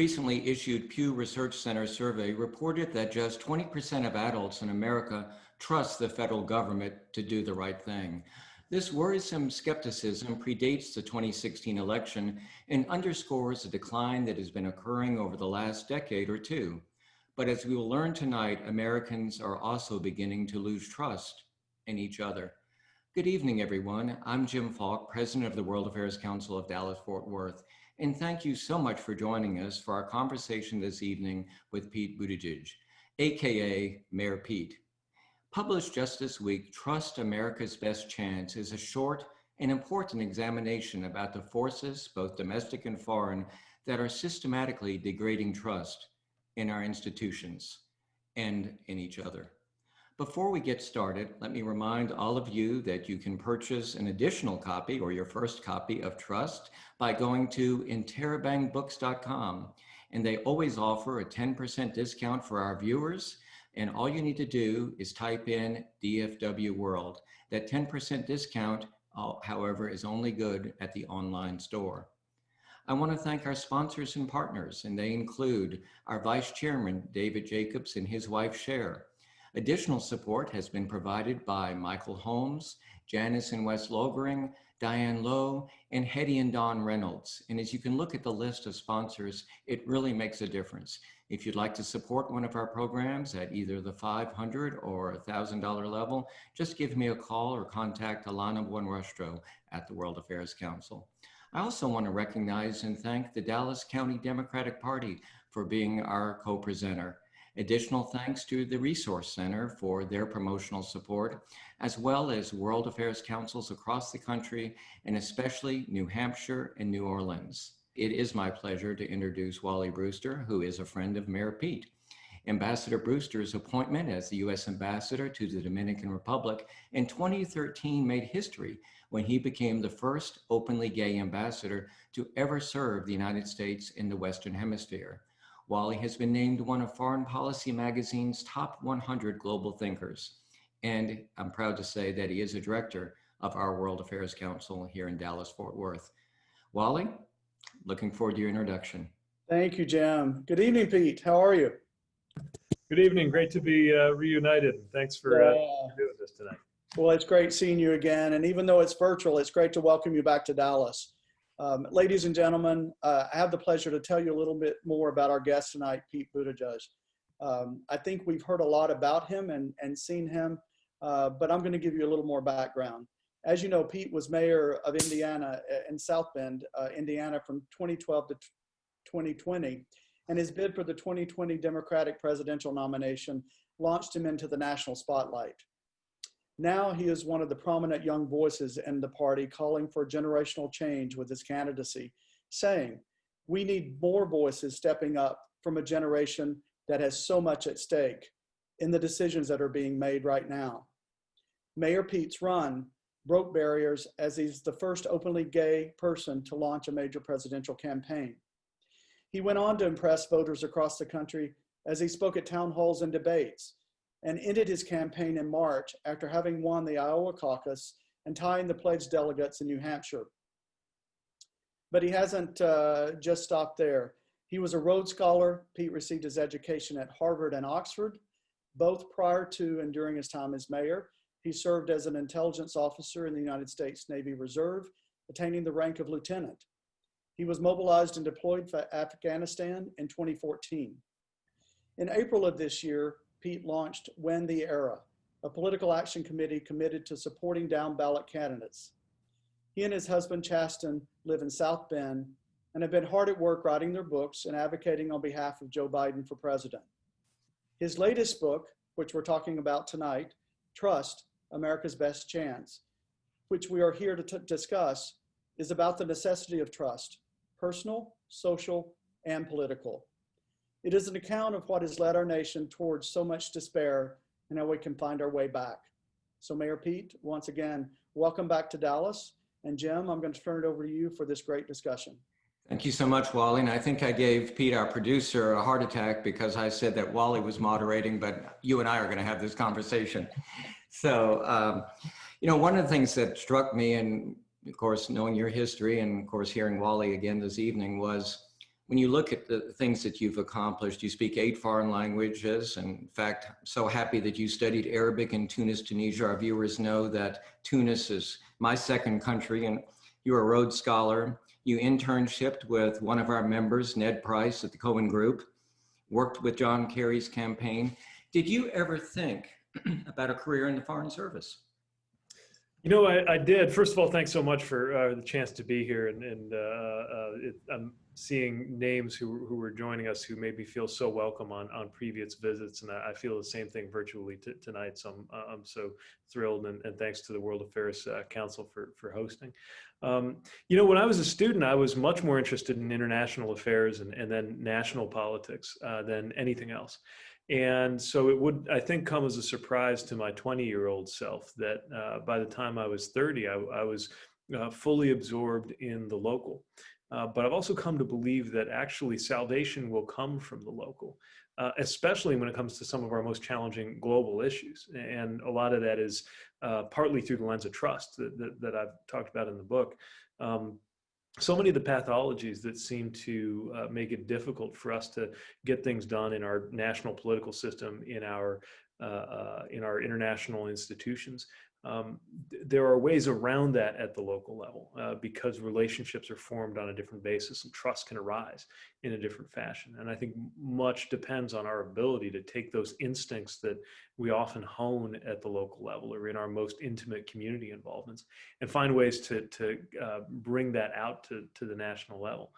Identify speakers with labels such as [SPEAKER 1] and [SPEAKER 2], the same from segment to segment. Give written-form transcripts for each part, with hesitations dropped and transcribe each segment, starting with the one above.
[SPEAKER 1] recently issued Pew Research Center survey reported that just 20% of adults in America trust the federal government to do the right thing. This worrisome skepticism predates the 2016 election and underscores a decline that has been occurring over the last decade or two. But as we will learn tonight, Americans are also beginning to lose trust in each other. Good evening, everyone. I'm Jim Falk, President of the World Affairs Council of Dallas-Fort Worth, and thank you so much for joining us for our conversation this evening with Pete Buttigieg, AKA Mayor Pete. Published just this week, Trust America's Best Chance is a short and important examination about the forces, both domestic and foreign, that are systematically degrading trust in our institutions and in each other. Before we get started, let me remind all of you that you can purchase an additional copy or your first copy of Trust by going to interabangbooks.com. And they always offer a 10% discount for our viewers. And all you need to do is type in dfwworld. That 10% discount, however, is only good at the online store. I want to thank our sponsors and partners, and they include our Vice Chairman, David Jacobs, and his wife, Cher. Additional support has been provided by Michael Holmes, Janice and Wes Logering, Diane Lowe, and Hetty and Don Reynolds. And as you can look at the list of sponsors, it really makes a difference. If you'd like to support one of our programs at either the $500 or $1,000 level, just give me a call or contact Alana Buenrostro at the World Affairs Council. I also want to recognize and thank the Dallas County Democratic Party for being our co-presenter. Additional thanks to the Resource Center for their promotional support, as well as World Affairs Councils across the country, and especially New Hampshire and New Orleans. It is my pleasure to introduce Wally Brewster, who is a friend of Mayor Pete. Ambassador Brewster's appointment as the U.S. Ambassador to the Dominican Republic in 2013 made history when he became the first openly gay ambassador to ever serve the United States in the Western Hemisphere. Wally has been named one of Foreign Policy Magazine's top 100 global thinkers. And I'm proud to say that he is a director of our World Affairs Council here in Dallas-Fort Worth. Wally, looking forward to your introduction.
[SPEAKER 2] Thank you, Jim. Good evening, Pete. How are you?
[SPEAKER 3] Good evening. Great to be reunited. Thanks for doing this tonight.
[SPEAKER 2] Well, it's great seeing you again. And even though it's virtual, it's great to welcome you back to Dallas. Ladies and gentlemen, I have the pleasure to tell you a little bit more about our guest tonight, Pete Buttigieg. I think we've heard a lot about him and seen him, but I'm going to give you a little more background. As you know, Pete was mayor of Indiana in South Bend, Indiana from 2012 to 2020, and his bid for the 2020 Democratic presidential nomination launched him into the national spotlight. Now he is one of the prominent young voices in the party calling for generational change with his candidacy, saying, we need more voices stepping up from a generation that has so much at stake in the decisions that are being made right now. Mayor Pete's run broke barriers as he's the first openly gay person to launch a major presidential campaign. He went on to impress voters across the country as he spoke at town halls and debates, and ended his campaign in March after having won the Iowa caucus and tying the pledged delegates in New Hampshire. But he hasn't just stopped there. He was a Rhodes Scholar. Pete received his education at Harvard and Oxford, both prior to and during his time as mayor. He served as an intelligence officer in the United States Navy Reserve, attaining the rank of lieutenant. He was mobilized and deployed for Afghanistan in 2014. In April of this year, Pete launched Win the Era, a political action committee committed to supporting down-ballot candidates. He and his husband, Chasten, live in South Bend and have been hard at work writing their books and advocating on behalf of Joe Biden for president. His latest book, which we're talking about tonight, Trust, America's Best Chance, which we are here to discuss, is about the necessity of trust, personal, social, and political. It is an account of what has led our nation towards so much despair and how we can find our way back. So Mayor Pete, once again, welcome back to Dallas. And Jim, I'm going to turn it over to you for this great discussion.
[SPEAKER 1] Thank you so much, Wally. And I think I gave Pete, our producer, a heart attack because I said that Wally was moderating, but you and I are going to have this conversation. So, you know, one of the things that struck me, and of course, knowing your history and of course, hearing Wally again this evening, was when you look at the things that you've accomplished, you speak 8 foreign languages. And in fact, I'm so happy that you studied Arabic in Tunis, Tunisia. Our viewers know that Tunis is my second country, and you're a Rhodes Scholar. You internshiped with one of our members, Ned Price at the Cohen Group, worked with John Kerry's campaign. Did you ever think about a career in the Foreign Service?
[SPEAKER 3] You know, I did. First of all, thanks so much for the chance to be here, and I'm seeing names who were joining us who made me feel so welcome on previous visits, and I feel the same thing virtually tonight. So I'm so thrilled, and thanks to the World Affairs Council for hosting. You know, when I was a student, I was much more interested in international affairs and then national politics than anything else. And so it would, I think, come as a surprise to my 20-year-old self that by the time I was 30, I was fully absorbed in the local. But I've also come to believe that actually salvation will come from the local, especially when it comes to some of our most challenging global issues. And a lot of that is partly through the lens of trust that I've talked about in the book. So many of the pathologies that seem to make it difficult for us to get things done in our national political system, in our international institutions, there are ways around that at the local level because relationships are formed on a different basis and trust can arise in a different fashion. And I think much depends on our ability to take those instincts that we often hone at the local level or in our most intimate community involvements and find ways to bring that out to the national level.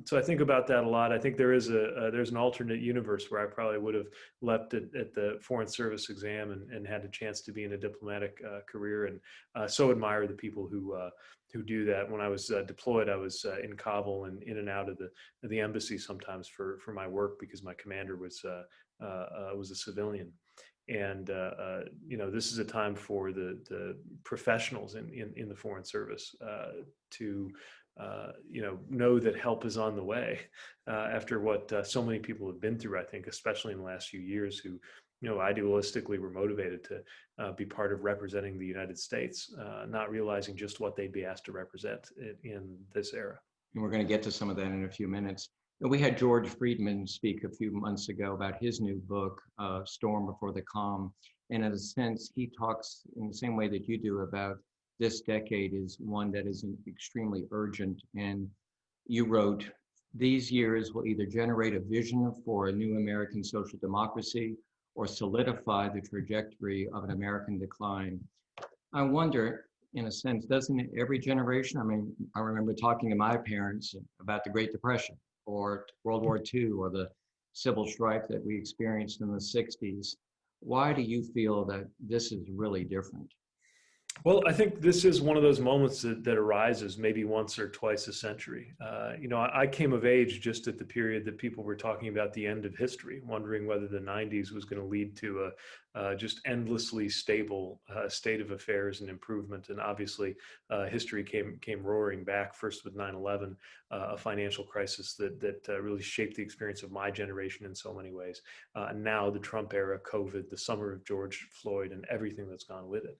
[SPEAKER 3] So I think about that a lot. I think there's an alternate universe where I probably would have leapt at the Foreign Service exam and had a chance to be in a diplomatic career, and so admire the people who do that. When I was deployed, I was in Kabul and in and out of the embassy sometimes for my work because my commander was a civilian. And you know, this is a time for the professionals in the Foreign Service to you know that help is on the way after what so many people have been through, I think, especially in the last few years, who, you know, idealistically were motivated to be part of representing the United States, not realizing just what they'd be asked to represent in this era.
[SPEAKER 1] And we're going to get to some of that in a few minutes. We had George Friedman speak a few months ago about his new book, Storm Before the Calm. And in a sense, he talks in the same way that you do about this decade is one that is extremely urgent. And you wrote, these years will either generate a vision for a new American social democracy or solidify the trajectory of an American decline. I wonder, in a sense, doesn't every generation, I mean, I remember talking to my parents about the Great Depression or World War II or the civil strife that we experienced in the 60s. Why do you feel that this is really different?
[SPEAKER 3] Well, I think this is one of those moments that arises maybe once or twice a century. You know, I came of age just at the period that people were talking about the end of history, wondering whether the 90s was going to lead to a just endlessly stable state of affairs and improvement. And obviously, history came roaring back, first with 9/11, a financial crisis that really shaped the experience of my generation in so many ways. And now the Trump era, COVID, the summer of George Floyd, and everything that's gone with it.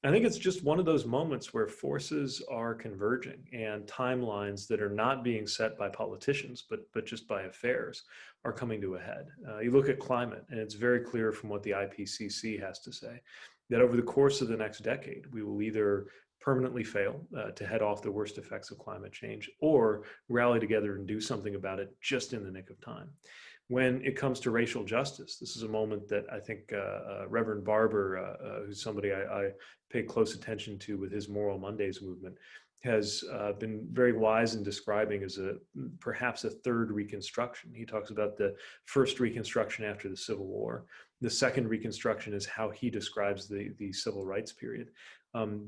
[SPEAKER 3] I think it's just one of those moments where forces are converging and timelines that are not being set by politicians, but just by affairs are coming to a head. You look at climate, and it's very clear from what the IPCC has to say that over the course of the next decade, we will either permanently fail to head off the worst effects of climate change or rally together and do something about it just in the nick of time. When it comes to racial justice, this is a moment that I think Reverend Barber, who's somebody I pay close attention to with his Moral Mondays movement, has been very wise in describing as perhaps a third Reconstruction. He talks about the first Reconstruction after the Civil War. The second Reconstruction is how he describes the Civil Rights period.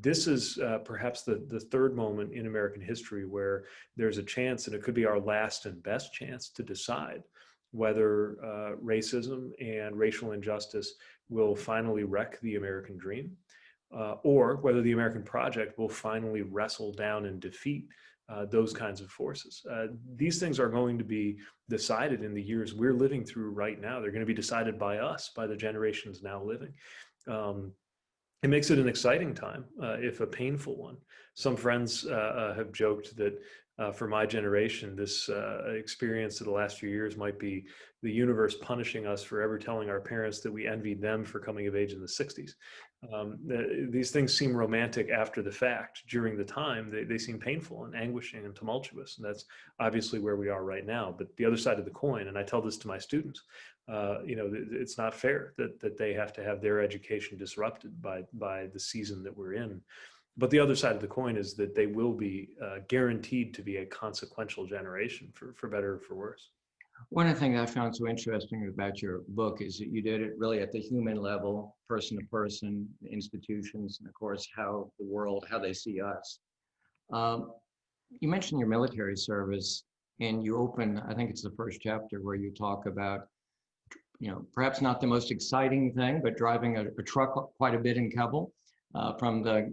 [SPEAKER 3] This is perhaps the third moment in American history where there's a chance, and it could be our last and best chance, to decide whether racism and racial injustice will finally wreck the American dream, or whether the American project will finally wrestle down and defeat those kinds of forces. These things are going to be decided in the years we're living through right now. They're going to be decided by us, by the generations now living. It makes it an exciting time, if a painful one. Some friends have joked that for my generation, this experience of the last few years might be the universe punishing us for ever telling our parents that we envied them for coming of age in the 60s. These things seem romantic after the fact. During the time, they seem painful and anguishing and tumultuous. And that's obviously where we are right now. But the other side of the coin, and I tell this to my students, it's not fair that they have to have their education disrupted by the season that we're in. But the other side of the coin is that they will be guaranteed to be a consequential generation, for better or for worse.
[SPEAKER 1] One of the things I found so interesting about your book is that you did it really at the human level, person to person, institutions, and of course, how the world, how they see us. You mentioned your military service, and you open, I think it's the first chapter where you talk about, perhaps not the most exciting thing, but driving a truck quite a bit in Kabul from the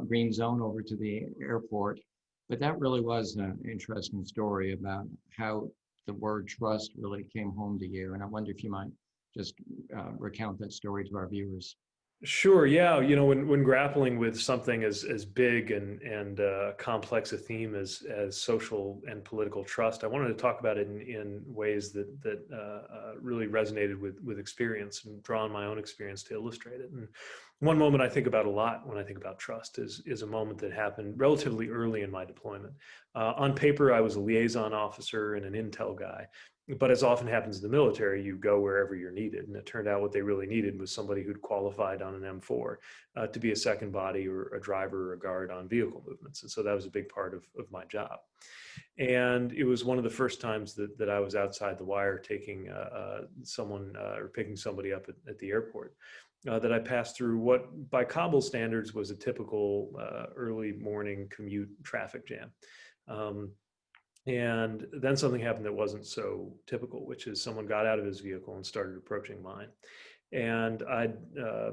[SPEAKER 1] green zone over to the airport. But that really was an interesting story about how the word trust really came home to you. And I wonder if you might just recount that story to our viewers.
[SPEAKER 3] Sure. Yeah. When grappling with something as big and complex a theme as social and political trust, I wanted to talk about it in ways that really resonated with experience and draw on my own experience to illustrate it. And one moment I think about a lot when I think about trust is a moment that happened relatively early in my deployment. On paper, I was a liaison officer and an intel guy. But as often happens in the military, you go wherever you're needed. And it turned out what they really needed was somebody who'd qualified on an M4 to be a second body or a driver or a guard on vehicle movements. And so that was a big part of my job. And it was one of the first times that I was outside the wire taking someone or picking somebody up at the airport. That I passed through what by Kabul standards was a typical early morning commute traffic jam. And then something happened that wasn't so typical, which is someone got out of his vehicle and started approaching mine. And I'd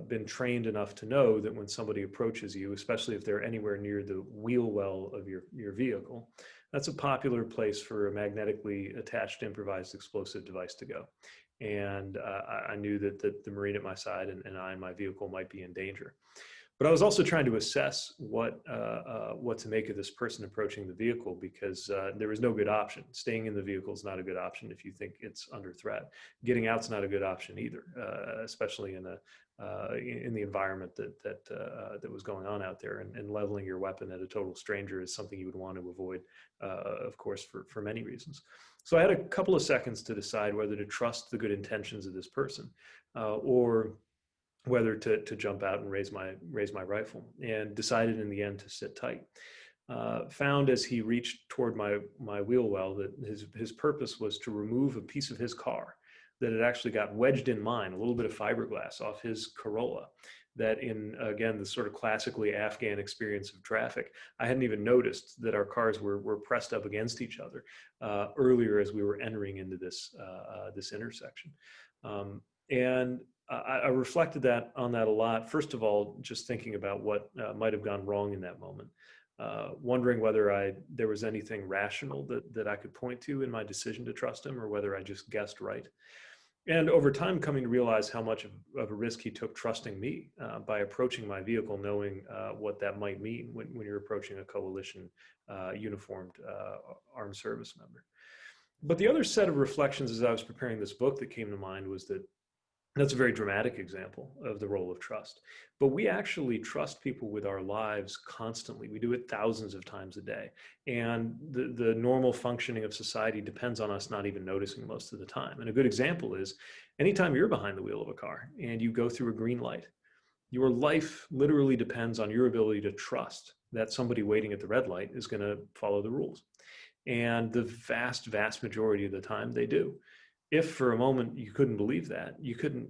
[SPEAKER 3] been trained enough to know that when somebody approaches you, especially if they're anywhere near the wheel well of your vehicle, that's a popular place for a magnetically attached improvised explosive device to go. And I knew that the Marine at my side and I and my vehicle might be in danger. But I was also trying to assess what to make of this person approaching the vehicle, because there was no good option. Staying in the vehicle is not a good option if you think it's under threat. Getting out's not a good option either, especially in the environment that was going on out there. And leveling your weapon at a total stranger is something you would want to avoid, of course, for many reasons. So I had a couple of seconds to decide whether to trust the good intentions of this person or whether to jump out and raise my rifle, and decided in the end to sit tight. Found as he reached toward my wheel well that his purpose was to remove a piece of his car that had actually got wedged in mine, a little bit of fiberglass off his Corolla, that in, again, the sort of classically Afghan experience of traffic, I hadn't even noticed that our cars were pressed up against each other earlier as we were entering into this intersection. And I reflected on that a lot. First of all, just thinking about what might have gone wrong in that moment, wondering whether there was anything rational that I could point to in my decision to trust him, or whether I just guessed right. And over time, coming to realize how much of a risk he took trusting me by approaching my vehicle, knowing what that might mean when you're approaching a coalition uniformed armed service member. But the other set of reflections as I was preparing this book that came to mind was that that's a very dramatic example of the role of trust. But we actually trust people with our lives constantly. We do it thousands of times a day. And the normal functioning of society depends on us not even noticing most of the time. And a good example is anytime you're behind the wheel of a car and you go through a green light, your life literally depends on your ability to trust that somebody waiting at the red light is going to follow the rules. And the vast, vast majority of the time they do. If for a moment you couldn't believe that, you couldn't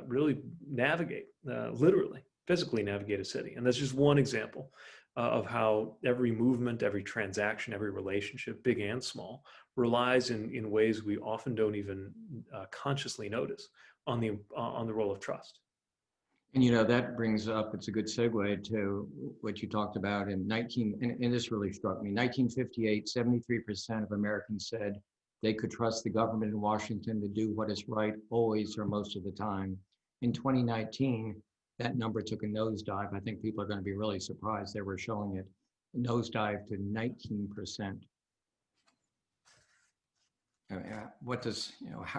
[SPEAKER 3] really navigate, literally, physically navigate a city. And that's just one example of how every movement, every transaction, every relationship, big and small, relies in ways we often don't even consciously notice on the role of trust.
[SPEAKER 1] And that brings up, it's a good segue to what you talked about and this really struck me, 1958, 73% of Americans said they could trust the government in Washington to do what is right always or most of the time. In 2019, that number took a nosedive. I think people are going to be really surprised. They were showing it nosedive to 19%. What does,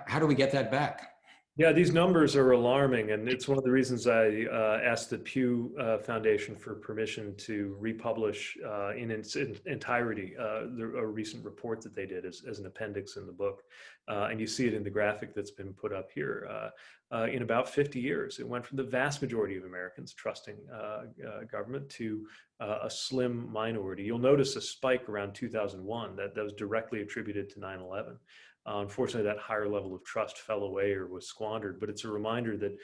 [SPEAKER 1] how do we get that back?
[SPEAKER 3] Yeah, these numbers are alarming, and it's one of the reasons I asked the Pew Foundation for permission to republish in its entirety a recent report that they did as an appendix in the book. And you see it in the graphic that's been put up here. In about 50 years, it went from the vast majority of Americans trusting government to a slim minority. You'll notice a spike around 2001 that was directly attributed to 9/11. Unfortunately, that higher level of trust fell away or was squandered, but it's a reminder that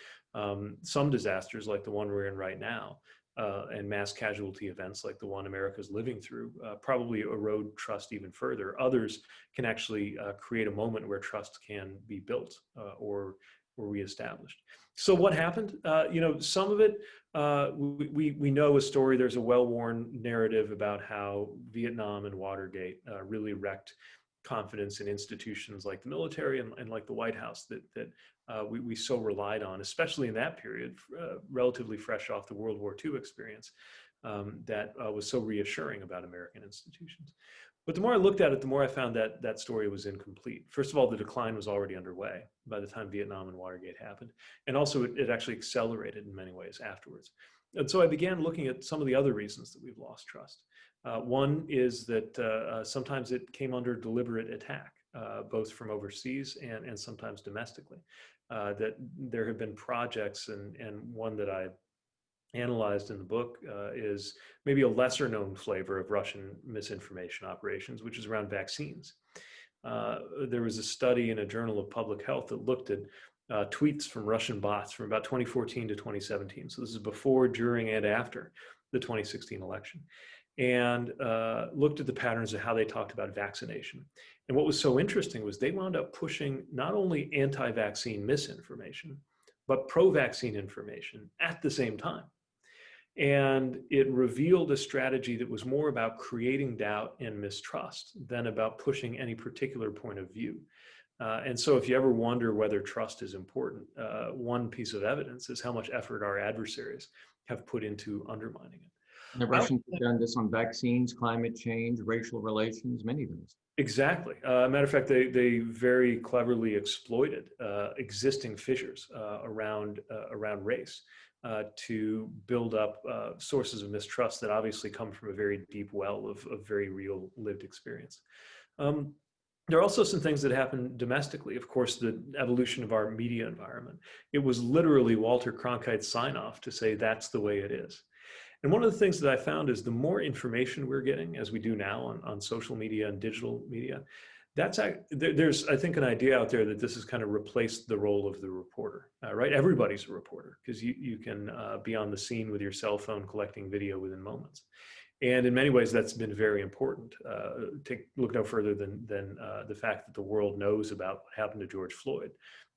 [SPEAKER 3] some disasters like the one we're in right now and mass casualty events like the one America's living through probably erode trust even further. Others can actually create a moment where trust can be built or reestablished. So what happened? Some of it, we know a story. There's a well-worn narrative about how Vietnam and Watergate really wrecked confidence in institutions like the military and like the White House that we so relied on, especially in that period, relatively fresh off the World War II experience, that was so reassuring about American institutions. But the more I looked at it, the more I found that that story was incomplete. First of all, the decline was already underway by the time Vietnam and Watergate happened. And also it actually accelerated in many ways afterwards. And so I began looking at some of the other reasons that we've lost trust. One is that sometimes it came under deliberate attack, both from overseas and sometimes domestically. That there have been projects, and one that I analyzed in the book is maybe a lesser known flavor of Russian misinformation operations, which is around vaccines. There was a study in a journal of public health that looked at tweets from Russian bots from about 2014 to 2017. So this is before, during, and after the 2016 election, and looked at the patterns of how they talked about vaccination. And what was so interesting was they wound up pushing not only anti-vaccine misinformation, but pro-vaccine information at the same time. And it revealed a strategy that was more about creating doubt and mistrust than about pushing any particular point of view. And so if you ever wonder whether trust is important, one piece of evidence is how much effort our adversaries have put into undermining it.
[SPEAKER 1] The Russians have done this on vaccines, climate change, racial relations, many things.
[SPEAKER 3] Exactly. Matter of fact, they very cleverly exploited existing fissures around race to build up sources of mistrust that obviously come from a very deep well of very real lived experience. There are also some things that happen domestically. Of course, the evolution of our media environment. It was literally Walter Cronkite's sign-off to say that's the way it is. And one of the things that I found is the more information we're getting, as we do now on social media and digital media, there's, I think, an idea out there that this has kind of replaced the role of the reporter, right? Everybody's a reporter because you can be on the scene with your cell phone collecting video within moments. And in many ways, that's been very important. Look no further than the fact that the world knows about what happened to George Floyd,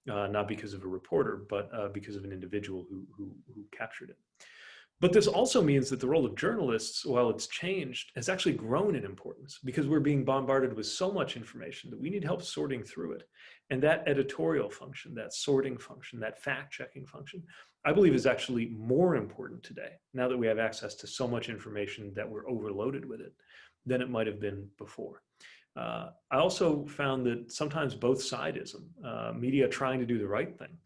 [SPEAKER 3] not because of a reporter, but because of an individual who captured it. But this also means that the role of journalists, while it's changed, has actually grown in importance because we're being bombarded with so much information that we need help sorting through it. And that editorial function, that sorting function, that fact-checking function, I believe is actually more important today, now that we have access to so much information that we're overloaded with it, than it might have been before. I also found that sometimes both sidism, media trying to do the right thing,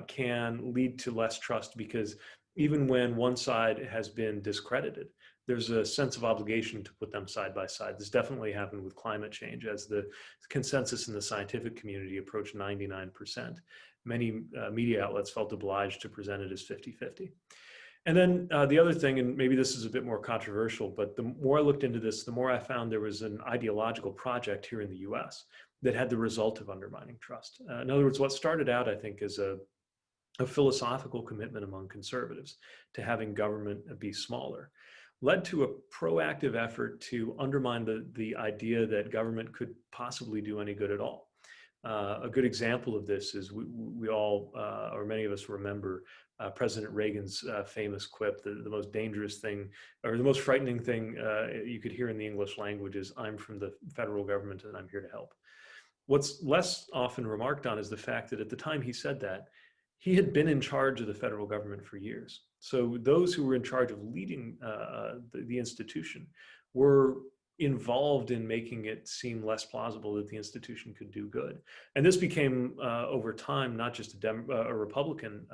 [SPEAKER 3] can lead to less trust because even when one side has been discredited, there's a sense of obligation to put them side by side. This definitely happened with climate change as the consensus in the scientific community approached 99%. Many media outlets felt obliged to present it as 50-50. And then the other thing, and maybe this is a bit more controversial, but the more I looked into this, the more I found there was an ideological project here in the US that had the result of undermining trust. In other words, what started out, I think, as a philosophical commitment among conservatives to having government be smaller, led to a proactive effort to undermine the idea that government could possibly do any good at all. A good example of this is we all, or many of us remember President Reagan's famous quip, the most dangerous thing, or the most frightening thing you could hear in the English language is, "I'm from the federal government and I'm here to help." What's less often remarked on is the fact that at the time he said that, he had been in charge of the federal government for years. So those who were in charge of leading the institution were involved in making it seem less plausible that the institution could do good. And this became, over time, not just a Republican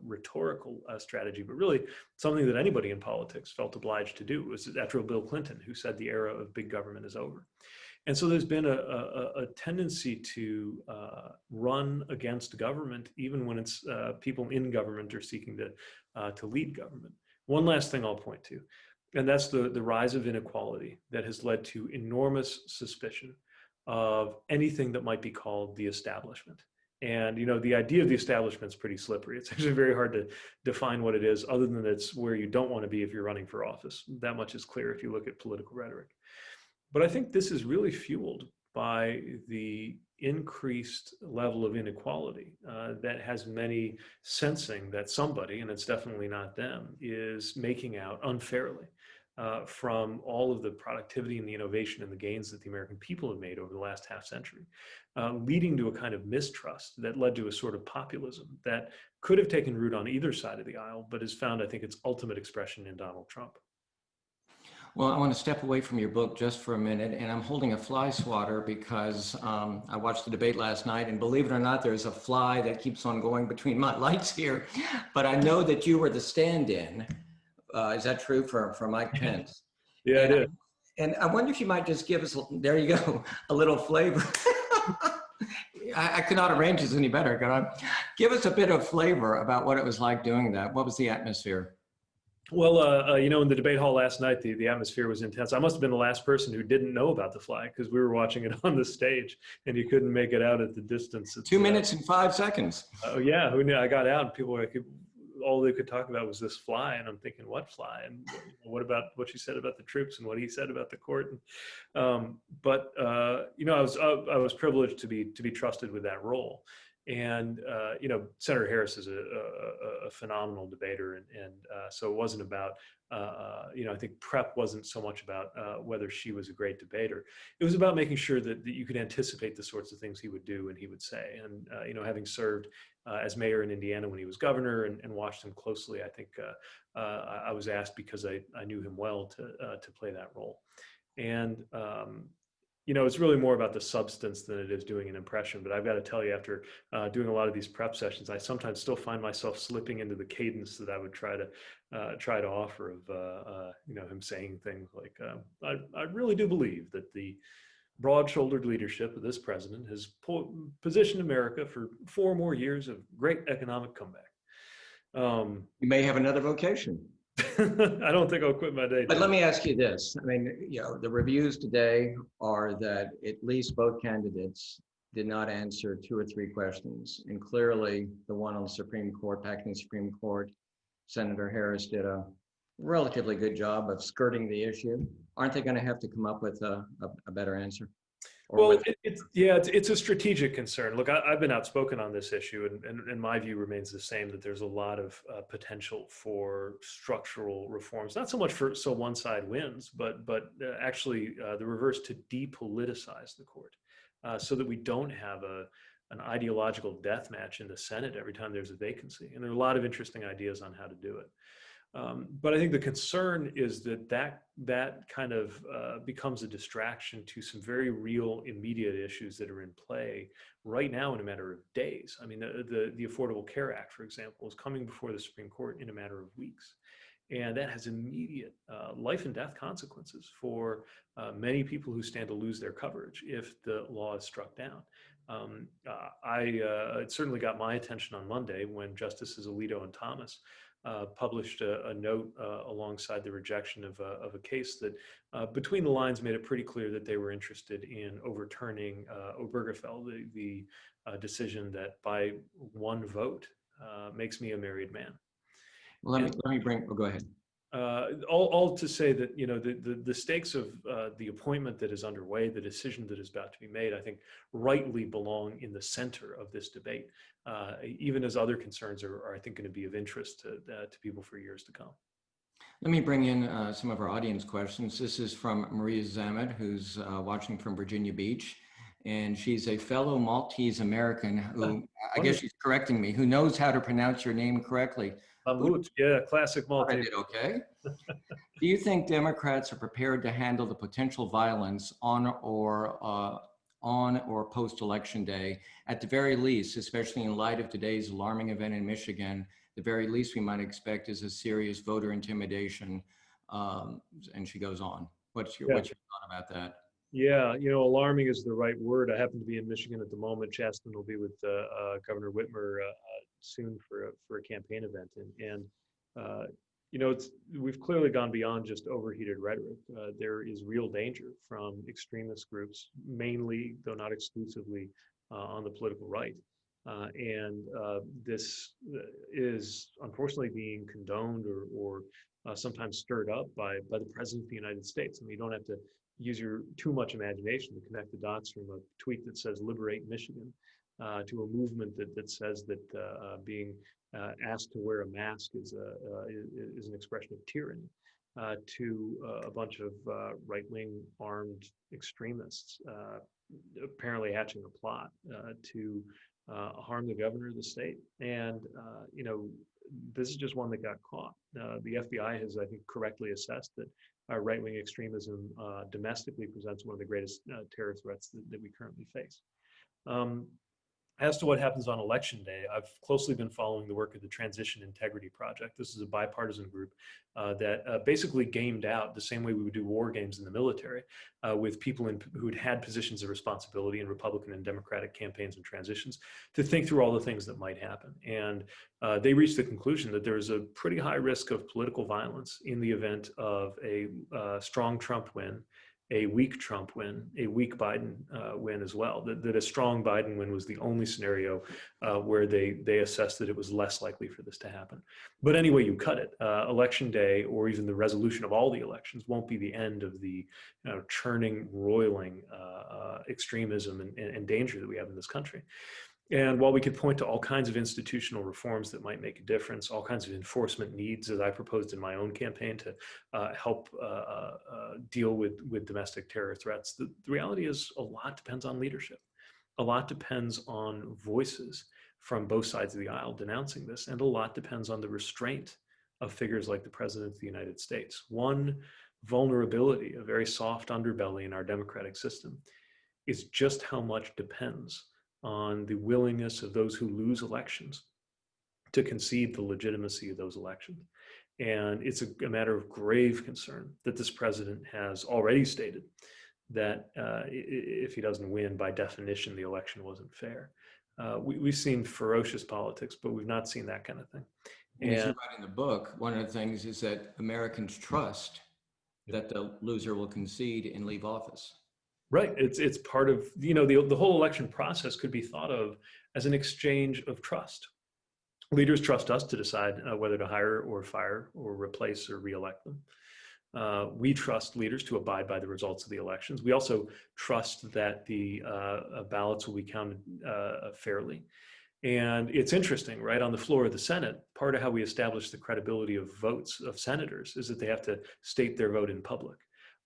[SPEAKER 3] rhetorical strategy, but really something that anybody in politics felt obliged to do. It was, after all, Bill Clinton, who said the era of big government is over. And so there's been a tendency to run against government, even when it's people in government are seeking to lead government. One last thing I'll point to, and that's the rise of inequality that has led to enormous suspicion of anything that might be called the establishment. And, you know, the idea of the establishment is pretty slippery. It's actually very hard to define what it is, other than it's where you don't want to be if you're running for office. That much is clear if you look at political rhetoric. But I think this is really fueled by the increased level of inequality that has many sensing that somebody, and it's definitely not them, is making out unfairly from all of the productivity and the innovation and the gains that the American people have made over the last half century, leading to a kind of mistrust that led to a sort of populism that could have taken root on either side of the aisle, but has found, I think, its ultimate expression in Donald Trump.
[SPEAKER 1] Well, I want to step away from your book just for a minute, and I'm holding a fly swatter because I watched the debate last night, and believe it or not, there's a fly that keeps on going between my lights here. But I know that you were the stand-in. Is that true for Mike Pence?
[SPEAKER 3] Yeah, it is.
[SPEAKER 1] And I wonder if you might just give us, there you go, a little flavor. I could not arrange this any better. Could I? Give us a bit of flavor about what it was like doing that. What was the atmosphere?
[SPEAKER 3] Well, you know, in the debate hall last night, the atmosphere was intense. I must have been the last person who didn't know about the fly, because we were watching it on the stage and you couldn't make it out at the distance.
[SPEAKER 1] 2 minutes and 5 seconds.
[SPEAKER 3] Oh yeah, who knew? I got out and people were like, all they could talk about was this fly, and I'm thinking, what fly? And what about what she said about the troops and what he said about the court? And, you know, I was privileged to be trusted with that role. And, you know, Senator Harris is a phenomenal debater. And so it wasn't about, you know, I think prep wasn't so much about whether she was a great debater. It was about making sure that you could anticipate the sorts of things he would do and he would say. And, you know, having served as mayor in Indiana when he was governor and watched him closely, I think I was asked, because I knew him well, to play that role. And, you know, it's really more about the substance than it is doing an impression. But I've got to tell you, after doing a lot of these prep sessions, I sometimes still find myself slipping into the cadence that I would try to offer of, you know, him saying things like, I really do believe that the broad-shouldered leadership of this president has positioned America for 4 more years of great economic comeback.
[SPEAKER 1] You may have another vocation.
[SPEAKER 3] I don't think I'll quit my day.
[SPEAKER 1] But let me ask you this. I mean, you know, the reviews today are that at least both candidates did not answer 2 or 3 questions. And clearly the one on the Supreme Court, back in the Supreme Court, Senator Harris did a relatively good job of skirting the issue. Aren't they going to have to come up with a better answer?
[SPEAKER 3] Well, it's a strategic concern. Look, I've been outspoken on this issue, and my view remains the same, that there's a lot of potential for structural reforms, not so much so one side wins, but actually the reverse, to depoliticize the court, so that we don't have an ideological death match in the Senate every time there's a vacancy. And there are a lot of interesting ideas on how to do it. But I think the concern is that kind of becomes a distraction to some very real immediate issues that are in play right now in a matter of days. I mean, the Affordable Care Act, for example, is coming before the Supreme Court in a matter of weeks. And that has immediate life and death consequences for many people who stand to lose their coverage if the law is struck down. It certainly got my attention on Monday when Justices Alito and Thomas published a note alongside the rejection of a case that between the lines made it pretty clear that they were interested in overturning Obergefell, the decision that by 1 vote makes me a married man.
[SPEAKER 1] Well, let me bring, go ahead.
[SPEAKER 3] All to say that, you know, the stakes of the appointment that is underway, the decision that is about to be made, I think rightly belong in the center of this debate, even as other concerns are I think, going to be of interest to people for years to come.
[SPEAKER 1] Let me bring in some of our audience questions. This is from Maria Zamed, who's watching from Virginia Beach. And she's a fellow Maltese American who, I guess she's correcting me, who knows how to pronounce your name correctly.
[SPEAKER 3] Mammut, yeah, classic
[SPEAKER 1] Thought I
[SPEAKER 3] Maltese.
[SPEAKER 1] did okay. Do you think Democrats are prepared to handle the potential violence on or post-election day? At the very least, especially in light of today's alarming event in Michigan, the very least we might expect is a serious voter intimidation. And she goes on. What's your
[SPEAKER 3] Yeah.
[SPEAKER 1] thought about that?
[SPEAKER 3] Yeah, alarming is the right word. I happen to be in Michigan at the moment. Chasten will be with Governor Whitmer soon for a campaign event, and we've clearly gone beyond just overheated rhetoric. There is real danger from extremist groups, mainly, though not exclusively, on the political right, and this is unfortunately being condoned or sometimes stirred up by the President of the United States. I mean, you don't have to use your too much imagination to connect the dots from a tweet that says "Liberate Michigan" to a movement that says that being asked to wear a mask is an expression of tyranny, to a bunch of right-wing armed extremists apparently hatching a plot to harm the governor of the state. And this is just one that got caught. The FBI has, I think, correctly assessed that right-wing extremism domestically presents one of the greatest terror threats that we currently face. As to what happens on election day, I've closely been following the work of the Transition Integrity Project. This is a bipartisan group that basically gamed out the same way we would do war games in the military with people who'd had positions of responsibility in Republican and Democratic campaigns and transitions to think through all the things that might happen. And they reached the conclusion that there is a pretty high risk of political violence in the event of a strong Trump win, a weak Trump win, a weak Biden win as well. That a strong Biden win was the only scenario where they assessed that it was less likely for this to happen. But anyway, you cut it. Election day, or even the resolution of all the elections, won't be the end of the churning, roiling extremism and danger that we have in this country. And while we could point to all kinds of institutional reforms that might make a difference, all kinds of enforcement needs, as I proposed in my own campaign to help deal with domestic terror threats, the reality is a lot depends on leadership. A lot depends on voices from both sides of the aisle denouncing this, and a lot depends on the restraint of figures like the President of the United States. One vulnerability, a very soft underbelly in our democratic system, is just how much depends on the willingness of those who lose elections to concede the legitimacy of those elections. And it's a matter of grave concern that this president has already stated that if he doesn't win, by definition, the election wasn't fair. We've seen ferocious politics, but we've not seen that kind of thing.
[SPEAKER 1] And as you write in the book, one of the things is that Americans trust that the loser will concede and leave office.
[SPEAKER 3] Right. It's part of, the whole election process could be thought of as an exchange of trust. Leaders trust us to decide whether to hire or fire or replace or reelect them. We trust leaders to abide by the results of the elections. We also trust that the ballots will be counted fairly. And it's interesting, right? On the floor of the Senate, part of how we establish the credibility of votes of senators is that they have to state their vote in public.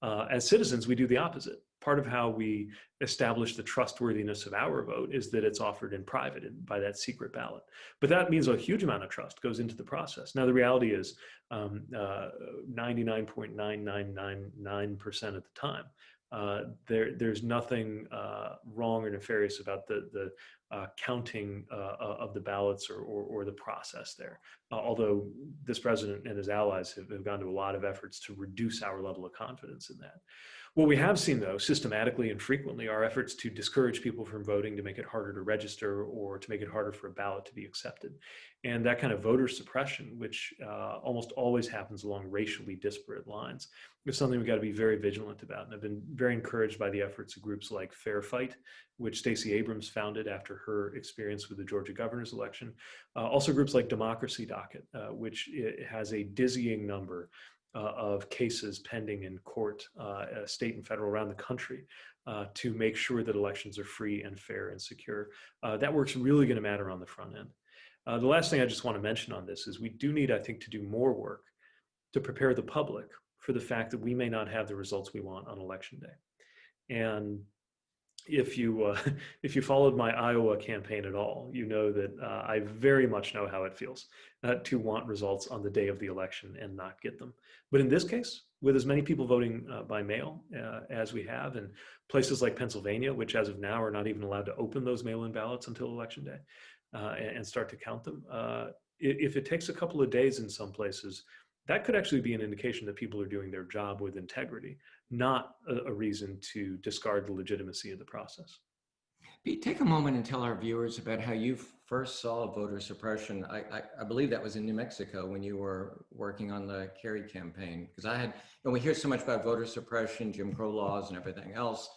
[SPEAKER 3] As citizens, we do the opposite. Part of how we establish the trustworthiness of our vote is that it's offered in private by that secret ballot. But that means a huge amount of trust goes into the process. Now, the reality is 99.9999% of the time, there's nothing wrong or nefarious about the counting of the ballots or the process there. Although this president and his allies have gone to a lot of efforts to reduce our level of confidence in that. What we have seen, though, systematically and frequently, are efforts to discourage people from voting, to make it harder to register, or to make it harder for a ballot to be accepted. And that kind of voter suppression, which almost always happens along racially disparate lines, is something we've got to be very vigilant about. And I've been very encouraged by the efforts of groups like Fair Fight, which Stacey Abrams founded after her experience with the Georgia governor's election. Also groups like Democracy Docket, which has a dizzying number of cases pending in court, state and federal, around the country to make sure that elections are free and fair and secure. That work's really going to matter on the front end. The last thing I just want to mention on this is we do need, I think, to do more work to prepare the public for the fact that we may not have the results we want on election day. And if you if you followed my Iowa campaign at all, you know that I very much know how it feels to want results on the day of the election and not get them. But in this case, with as many people voting by mail as we have, in places like Pennsylvania, which as of now are not even allowed to open those mail-in ballots until election day and start to count them, if it takes a couple of days in some places, that could actually be an indication that people are doing their job with integrity, not a reason to discard the legitimacy of the process.
[SPEAKER 1] Pete, take a moment and tell our viewers about how you first saw voter suppression. I believe that was in New Mexico when you were working on the Kerry campaign. Because we hear so much about voter suppression, Jim Crow laws, and everything else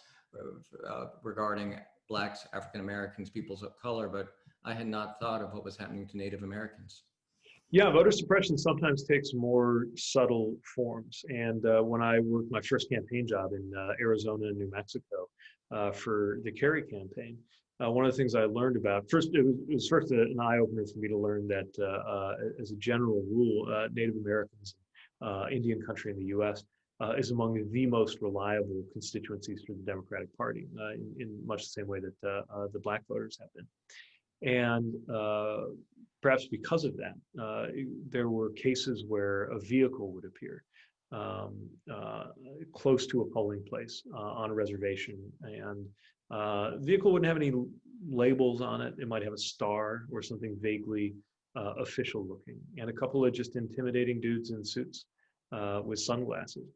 [SPEAKER 1] regarding Blacks, African Americans, peoples of color, but I had not thought of what was happening to Native Americans.
[SPEAKER 3] Yeah, voter suppression sometimes takes more subtle forms. And when I worked my first campaign job in Arizona and New Mexico for the Kerry campaign, one of the things I learned about, first, it was first an eye-opener for me to learn that as a general rule, Native Americans, Indian country in the US, is among the most reliable constituencies for the Democratic Party in much the same way that the Black voters have been. And perhaps because of that, there were cases where a vehicle would appear close to a polling place on a reservation, and the vehicle wouldn't have any labels on it. It might have a star or something vaguely official looking, and a couple of just intimidating dudes in suits with sunglasses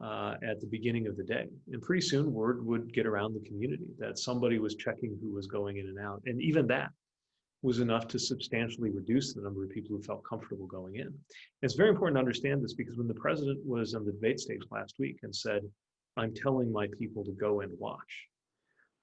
[SPEAKER 3] at the beginning of the day. And pretty soon word would get around the community that somebody was checking who was going in and out. And even that was enough to substantially reduce the number of people who felt comfortable going in. And it's very important to understand this, because when the president was on the debate stage last week and said, "I'm telling my people to go and watch,"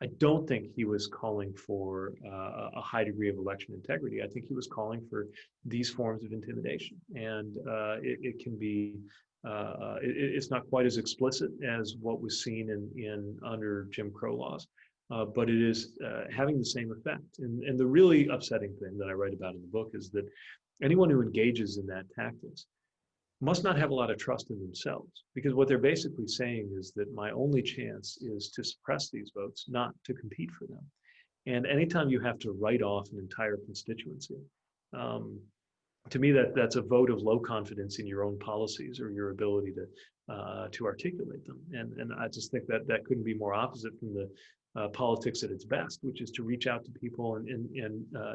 [SPEAKER 3] I don't think he was calling for a high degree of election integrity. I think he was calling for these forms of intimidation. And it can be, it's not quite as explicit as what was seen in under Jim Crow laws. But it is having the same effect. And the really upsetting thing that I write about in the book is that anyone who engages in that tactics must not have a lot of trust in themselves, because what they're basically saying is that my only chance is to suppress these votes, not to compete for them. And anytime you have to write off an entire constituency, to me, that's a vote of low confidence in your own policies or your ability to articulate them. And I just think that couldn't be more opposite from the politics at its best, which is to reach out to people and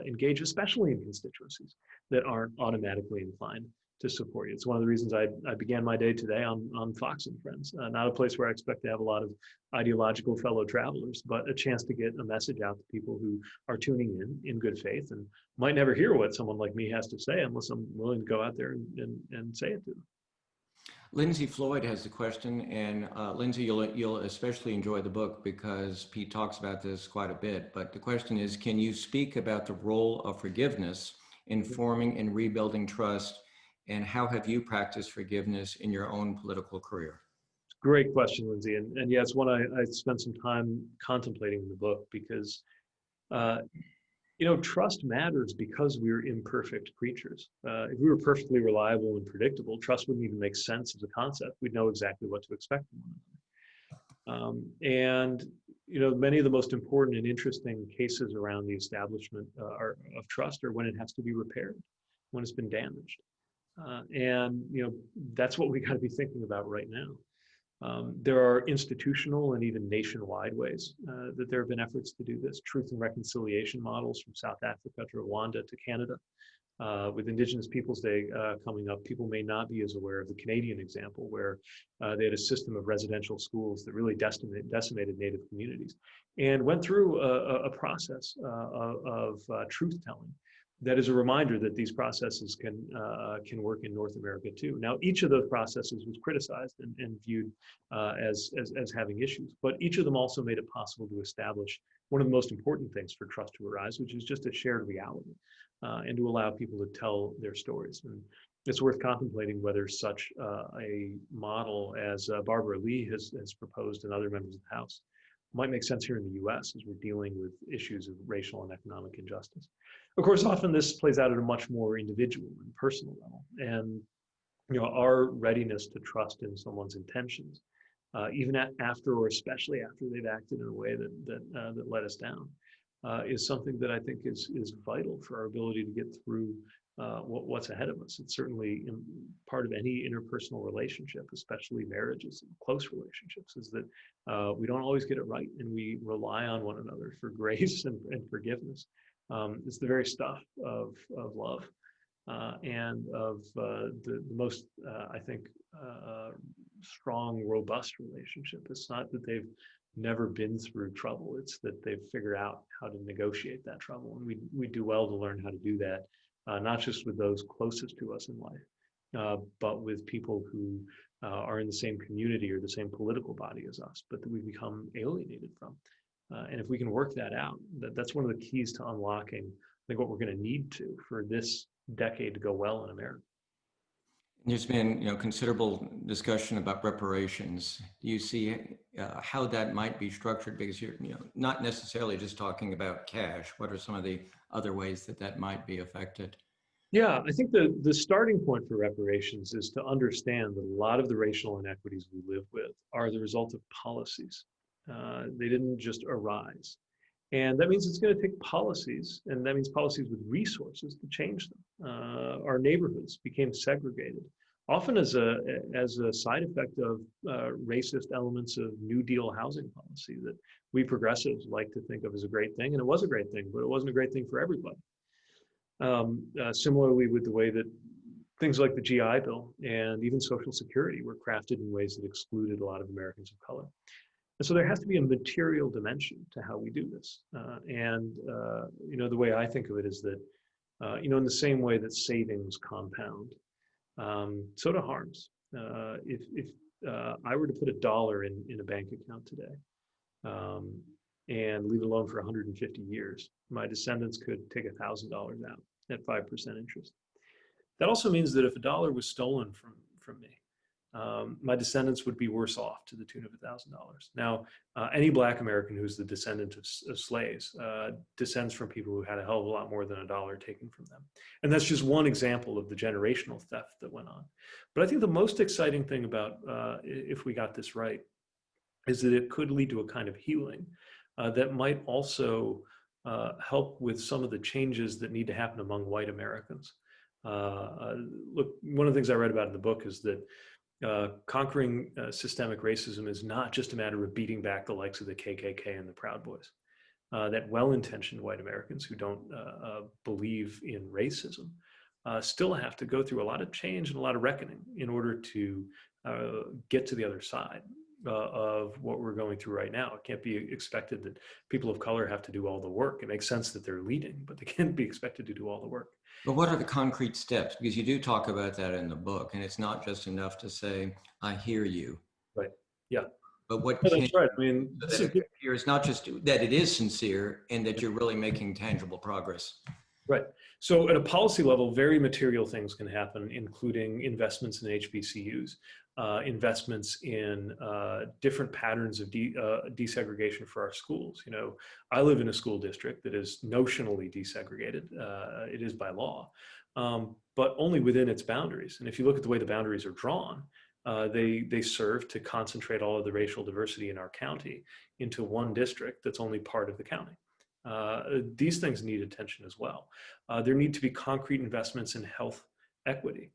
[SPEAKER 3] engage, especially in constituencies that aren't automatically inclined to support you. It's one of the reasons I began my day today on Fox and Friends, not a place where I expect to have a lot of ideological fellow travelers, but a chance to get a message out to people who are tuning in good faith and might never hear what someone like me has to say unless I'm willing to go out there and say it to them.
[SPEAKER 1] Lindsay Floyd has the question, and Lindsay, you'll especially enjoy the book because Pete talks about this quite a bit. But the question is, can you speak about the role of forgiveness in forming and rebuilding trust, and how have you practiced forgiveness in your own political career?
[SPEAKER 3] Great question, Lindsay. And yeah, it's one I spent some time contemplating in the book, because trust matters because we're imperfect creatures. If we were perfectly reliable and predictable, trust wouldn't even make sense as a concept. We'd know exactly what to expect from one another. Many of the most important and interesting cases around the establishment of trust are when it has to be repaired, when it's been damaged. That's what we got to be thinking about right now. There are institutional and even nationwide ways that there have been efforts to do this. Truth and reconciliation models from South Africa to Rwanda to Canada. With Indigenous Peoples Day coming up, people may not be as aware of the Canadian example, where they had a system of residential schools that really decimated Native communities, and went through a process of truth-telling. That is a reminder that these processes can work in North America too. Now, each of those processes was criticized and viewed as having issues, but each of them also made it possible to establish one of the most important things for trust to arise, which is just a shared reality, and to allow people to tell their stories. And it's worth contemplating whether such a model as Barbara Lee has proposed and other members of the House might make sense here in the US as we're dealing with issues of racial and economic injustice. Of course, often this plays out at a much more individual and personal level. And our readiness to trust in someone's intentions even after or especially after they've acted in a way that let us down, is something that I think is vital for our ability to get through what's ahead of us. It's certainly part of any interpersonal relationship, especially marriages and close relationships, is that we don't always get it right, and we rely on one another for grace and forgiveness. It's the very stuff of love. And of the most, I think, strong, robust relationship. It's not that they've never been through trouble. It's that they've figured out how to negotiate that trouble. And we do well to learn how to do that, not just with those closest to us in life, but with people who are in the same community or the same political body as us, but that we become alienated from. And if we can work that out, that's one of the keys to unlocking, I think, what we're going to need to for this decade to go well in America.
[SPEAKER 1] There's been, considerable discussion about reparations. Do you see how that might be structured? Because you're, not necessarily just talking about cash. What are some of the other ways that might be affected?
[SPEAKER 3] Yeah, I think the starting point for reparations is to understand that a lot of the racial inequities we live with are the result of policies. They didn't just arise. And that means it's going to take policies, and that means policies with resources to change them. Our neighborhoods became segregated, often as a side effect of racist elements of New Deal housing policy that we progressives like to think of as a great thing. And it was a great thing, but it wasn't a great thing for everybody. Similarly, with the way that things like the GI Bill and even Social Security were crafted in ways that excluded a lot of Americans of color. And so there has to be a material dimension to how we do this. The way I think of it is that, in the same way that savings compound, so do harms. If I were to put $1 in a bank account today and leave it alone for 150 years, my descendants could take $1,000 out at 5% interest. That also means that if $1 was stolen from me, my descendants would be worse off to the tune of $1,000. Now, any Black American who's the descendant of slaves descends from people who had a hell of a lot more than $1 taken from them. And that's just one example of the generational theft that went on. But I think the most exciting thing about if we got this right is that it could lead to a kind of healing that might also help with some of the changes that need to happen among white Americans. Look, one of the things I read about in the book is that conquering systemic racism is not just a matter of beating back the likes of the KKK and the Proud Boys. That well-intentioned white Americans who don't believe in racism still have to go through a lot of change and a lot of reckoning in order to get to the other side of what we're going through right now. It can't be expected that people of color have to do all the work. It makes sense that they're leading, but they can't be expected to do all the work.
[SPEAKER 1] But what are the concrete steps? Because you do talk about that in the book, and it's not just enough to say, I hear you.
[SPEAKER 3] Right. Yeah.
[SPEAKER 1] But what
[SPEAKER 3] No, that's right. I mean,
[SPEAKER 1] it's not just that it is sincere and that you're really making tangible progress.
[SPEAKER 3] Right. So at a policy level, very material things can happen, including investments in HBCUs, investments in different patterns of desegregation for our schools. I live in a school district that is notionally desegregated. It is by law, but only within its boundaries. And if you look at the way the boundaries are drawn, they serve to concentrate all of the racial diversity in our county into one district that's only part of the county. These things need attention as well. There need to be concrete investments in health equity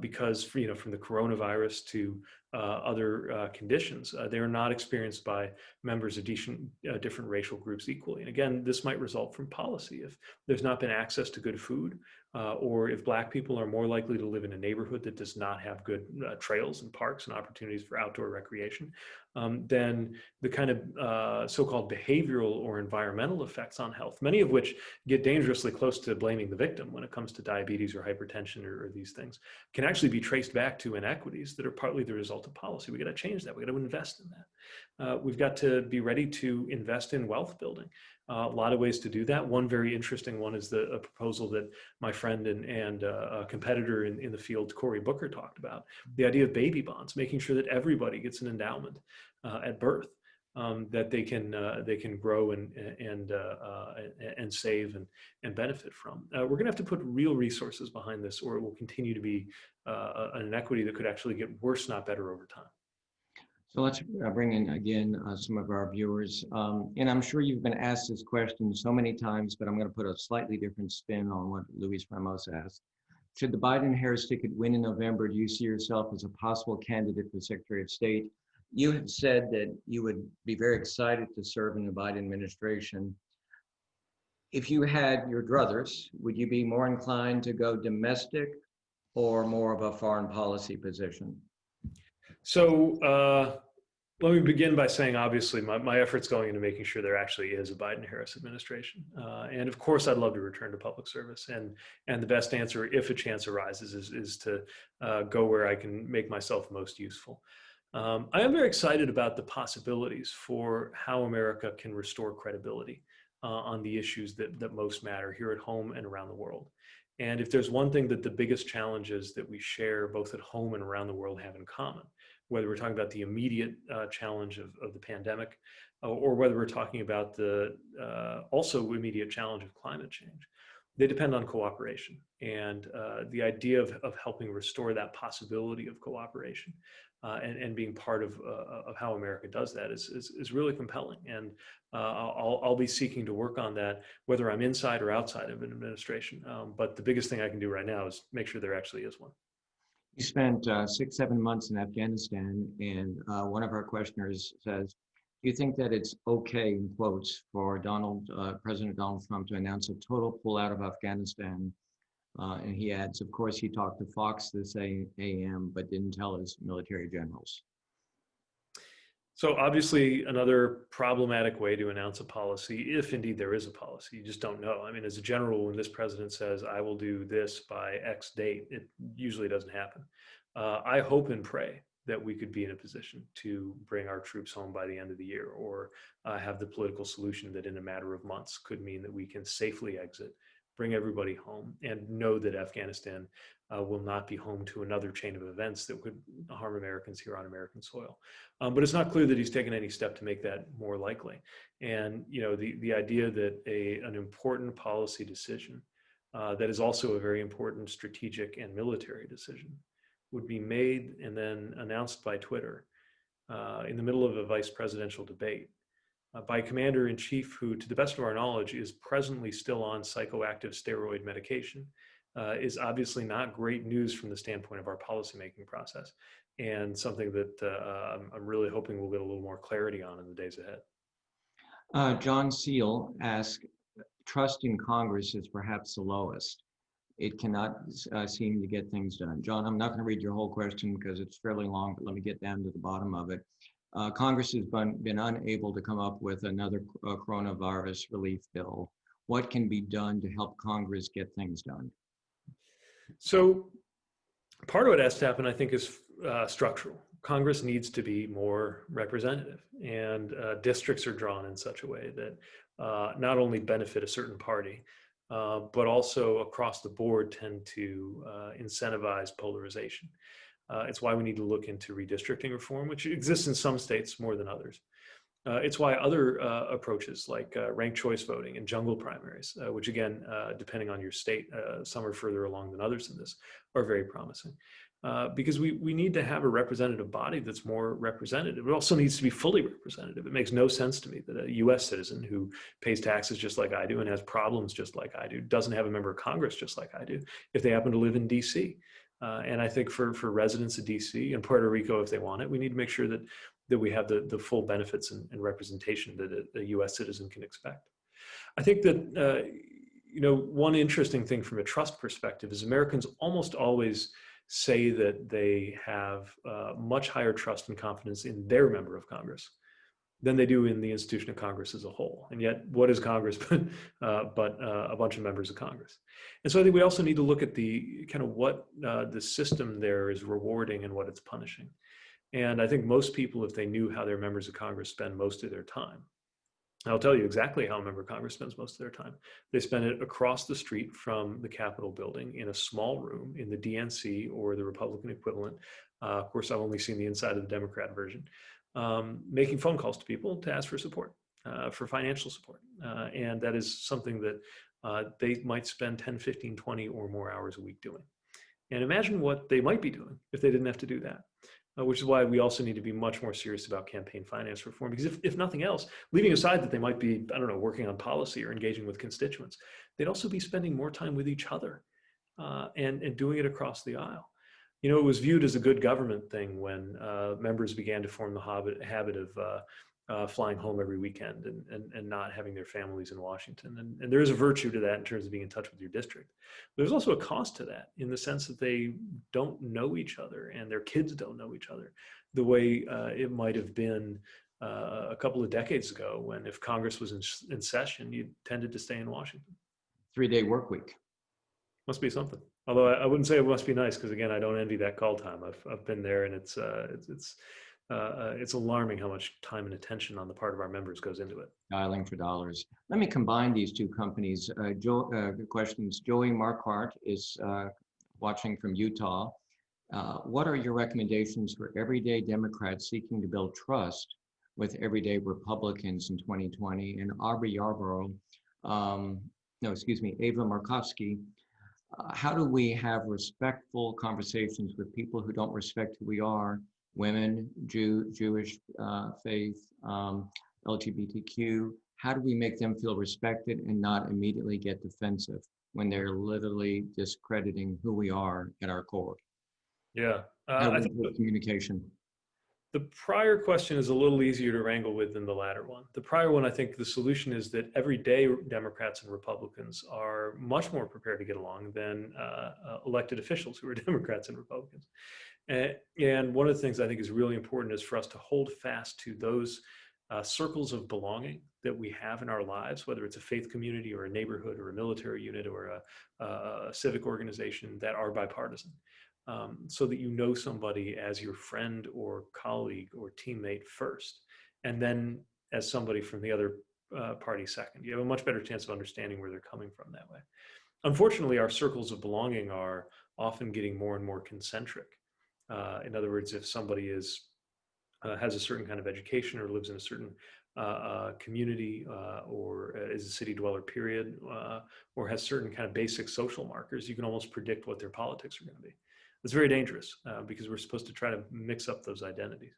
[SPEAKER 3] because from the coronavirus to other conditions, they are not experienced by members of different racial groups equally. And again, this might result from policy. If there's not been access to good food, or if Black people are more likely to live in a neighborhood that does not have good trails and parks and opportunities for outdoor recreation, then the kind of so-called behavioral or environmental effects on health, many of which get dangerously close to blaming the victim when it comes to diabetes or hypertension or these things, can actually be traced back to inequities that are partly the result of policy. We got to change that. We got to invest in that. We've got to be ready to invest in wealth building. A lot of ways to do that. One very interesting one is a proposal that my friend and a competitor in the field, Cory Booker, talked about. The idea of baby bonds, making sure that everybody gets an endowment at birth that they can grow and save and benefit from. We're going to have to put real resources behind this, or it will continue to be an inequity that could actually get worse, not better, over time.
[SPEAKER 1] So let's bring in again some of our viewers. And I'm sure you've been asked this question so many times, but I'm going to put a slightly different spin on what Luis Ramos asked. Should the Biden-Harris ticket win in November, do you see yourself as a possible candidate for Secretary of State? You have said that you would be very excited to serve in the Biden administration. If you had your druthers, would you be more inclined to go domestic or more of a foreign policy position?
[SPEAKER 3] So let me begin by saying, obviously, my efforts going into making sure there actually is a Biden-Harris administration. And of course, I'd love to return to public service. And the best answer, if a chance arises, is to go where I can make myself most useful. I am very excited about the possibilities for how America can restore credibility on the issues that most matter here at home and around the world. And if there's one thing that the biggest challenges that we share both at home and around the world have in common, whether we're talking about the immediate challenge of the pandemic, or whether we're talking about the also immediate challenge of climate change, they depend on cooperation. And the idea of helping restore that possibility of cooperation and being part of how America does that is really compelling. And I'll be seeking to work on that, whether I'm inside or outside of an administration. But the biggest thing I can do right now is make sure there actually is one.
[SPEAKER 1] You spent 6-7 months in Afghanistan, and one of our questioners says, do you think that it's okay, in quotes, for President Donald Trump to announce a total pullout of Afghanistan? And he adds, of course, he talked to Fox this AM, but didn't tell his military generals.
[SPEAKER 3] So obviously another problematic way to announce a policy, if indeed there is a policy, you just don't know. I mean, as a general, when this president says, I will do this by X date, it usually doesn't happen. I hope and pray that we could be in a position to bring our troops home by the end of the year, or have the political solution that in a matter of months could mean that we can safely exit, bring everybody home, and know that Afghanistan will not be home to another chain of events that would harm Americans here on American soil. But it's not clear that he's taken any step to make that more likely. And the idea that an important policy decision that is also a very important strategic and military decision would be made and then announced by Twitter in the middle of a vice presidential debate by a commander-in-chief who, to the best of our knowledge, is presently still on psychoactive steroid medication, is obviously not great news from the standpoint of our policymaking process, and something that I'm really hoping we'll get a little more clarity on in the days ahead.
[SPEAKER 1] John Seal asked, trust in Congress is perhaps the lowest. It cannot seem to get things done. John, I'm not going to read your whole question because it's fairly long, but let me get down to the bottom of it. Congress has been unable to come up with another coronavirus relief bill. What can be done to help Congress get things done?
[SPEAKER 3] So part of what has to happen, I think, is structural. Congress needs to be more representative, and districts are drawn in such a way that not only benefit a certain party, but also across the board tend to incentivize polarization. It's why we need to look into redistricting reform, which exists in some states more than others. It's why other approaches like ranked choice voting and jungle primaries, which again, depending on your state, some are further along than others in this, are very promising. Because we need to have a representative body that's more representative. It also needs to be fully representative. It makes no sense to me that a US citizen who pays taxes just like I do and has problems just like I do doesn't have a member of Congress just like I do if they happen to live in DC. And I think for residents of DC and Puerto Rico, if they want it, we need to make sure that we have the full benefits and representation that a US citizen can expect. I think that one interesting thing from a trust perspective is Americans almost always say that they have much higher trust and confidence in their member of Congress than they do in the institution of Congress as a whole. And yet, what is Congress but a bunch of members of Congress? And so I think we also need to look at the kind of what the system there is rewarding and what it's punishing. And I think most people, if they knew how their members of Congress spend most of their time, I'll tell you exactly how a member of Congress spends most of their time. They spend it across the street from the Capitol building in a small room in the DNC or the Republican equivalent. Of course, I've only seen the inside of the Democrat version, making phone calls to people to ask for support, for financial support. And that is something that they might spend 10, 15, 20 or more hours a week doing. And imagine what they might be doing if they didn't have to do that. Which is why we also need to be much more serious about campaign finance reform. Because if nothing else, leaving aside that they might be, I don't know, working on policy or engaging with constituents, they'd also be spending more time with each other and doing it across the aisle. You know, it was viewed as a good government thing when members began to form the habit of flying home every weekend and not having their families in Washington. And there is a virtue to that in terms of being in touch with your district. There's also a cost to that in the sense that they don't know each other and their kids don't know each other the way it might have been a couple of decades ago when if Congress was in session, you tended to stay in Washington.
[SPEAKER 1] 3-day work week.
[SPEAKER 3] Must be something. Although I wouldn't say it must be nice because again, I don't envy that call time. I've been there, and it's alarming how much time and attention on the part of our members goes into it.
[SPEAKER 1] Dialing for dollars. Let me combine these two companies. Questions. Joey Marquardt is watching from Utah. What are your recommendations for everyday Democrats seeking to build trust with everyday Republicans in 2020? And Aubrey Yarborough, Ava Markovsky, how do we have respectful conversations with people who don't respect who we are, women, Jewish faith, LGBTQ? How do we make them feel respected and not immediately get defensive when they're literally discrediting who we are at our core?
[SPEAKER 3] Yeah,
[SPEAKER 1] I think communication.
[SPEAKER 3] The prior question is a little easier to wrangle with than the latter one. The prior one, I think the solution is that everyday Democrats and Republicans are much more prepared to get along than elected officials who are Democrats and Republicans. And one of the things I think is really important is for us to hold fast to those circles of belonging that we have in our lives, whether it's a faith community or a neighborhood or a military unit or a civic organization that are bipartisan. So that you know somebody as your friend or colleague or teammate first, and then as somebody from the other party second. You have a much better chance of understanding where they're coming from that way. Unfortunately, our circles of belonging are often getting more and more concentric. In other words, if somebody has a certain kind of education or lives in a certain community or is a city dweller, period, or has certain kind of basic social markers, you can almost predict what their politics are going to be. It's very dangerous because we're supposed to try to mix up those identities.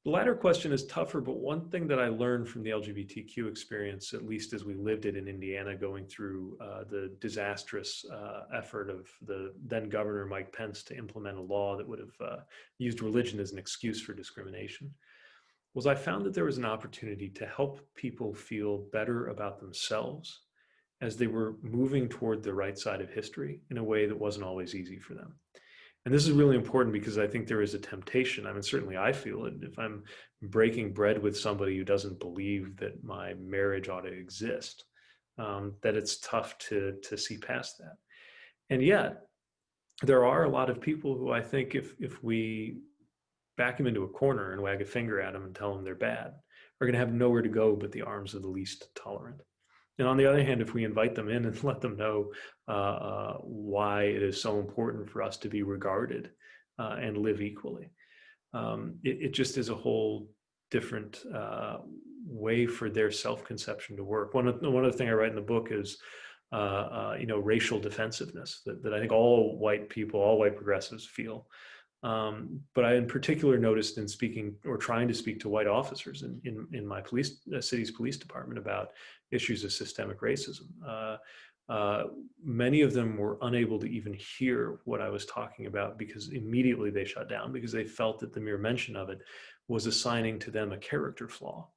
[SPEAKER 3] The latter question is tougher, but one thing that I learned from the LGBTQ experience, at least as we lived it in Indiana, going through the disastrous effort of the then Governor Mike Pence to implement a law that would have used religion as an excuse for discrimination, was I found that there was an opportunity to help people feel better about themselves as they were moving toward the right side of history in a way that wasn't always easy for them. And this is really important because I think there is a temptation. I mean, certainly I feel it. If I'm breaking bread with somebody who doesn't believe that my marriage ought to exist, that it's tough to see past that. And yet, there are a lot of people who I think if we back them into a corner and wag a finger at them and tell them they're bad, are going to have nowhere to go but the arms of the least tolerant. And on the other hand, if we invite them in and let them know why it is so important for us to be regarded and live equally, it just is a whole different way for their self-conception to work. One of the things I write in the book is, racial defensiveness that I think all white people, all white progressives feel. But I in particular noticed in speaking or trying to speak to white officers in my city's police department about issues of systemic racism. Many of them were unable to even hear what I was talking about because immediately they shut down because they felt that the mere mention of it was assigning to them a character flaw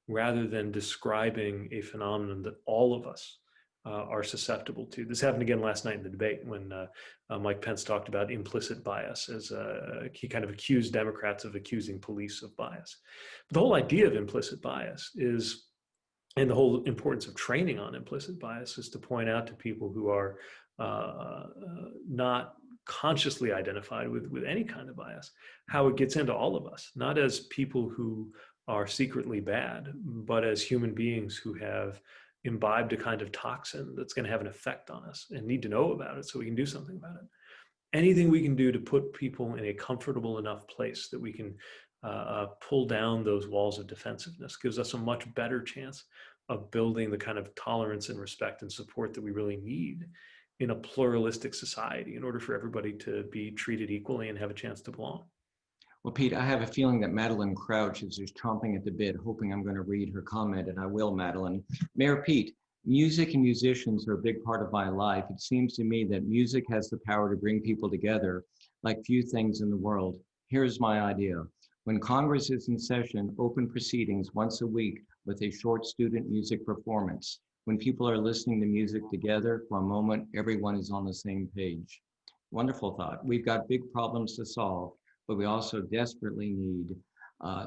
[SPEAKER 3] rather than describing a phenomenon that all of us are susceptible to. This happened again last night in the debate when Mike Pence talked about implicit bias as he kind of accused Democrats of accusing police of bias. But the whole idea of implicit bias is, and the whole importance of training on implicit bias is to point out to people who are not consciously identified with any kind of bias, how it gets into all of us, not as people who are secretly bad, but as human beings who have imbibed a kind of toxin that's going to have an effect on us and need to know about it so we can do something about it. Anything we can do to put people in a comfortable enough place that we can pull down those walls of defensiveness gives us a much better chance of building the kind of tolerance and respect and support that we really need in a pluralistic society in order for everybody to be treated equally and have a chance to belong.
[SPEAKER 1] Well, Pete, I have a feeling that Madeline Crouch is just chomping at the bit, hoping I'm going to read her comment, and I will, Madeline. Mayor Pete, music and musicians are a big part of my life. It seems to me that music has the power to bring people together like few things in the world. Here's my idea. When Congress is in session, open proceedings once a week with a short student music performance. When people are listening to music together for a moment, everyone is on the same page. Wonderful thought. We've got big problems to solve, but we also desperately need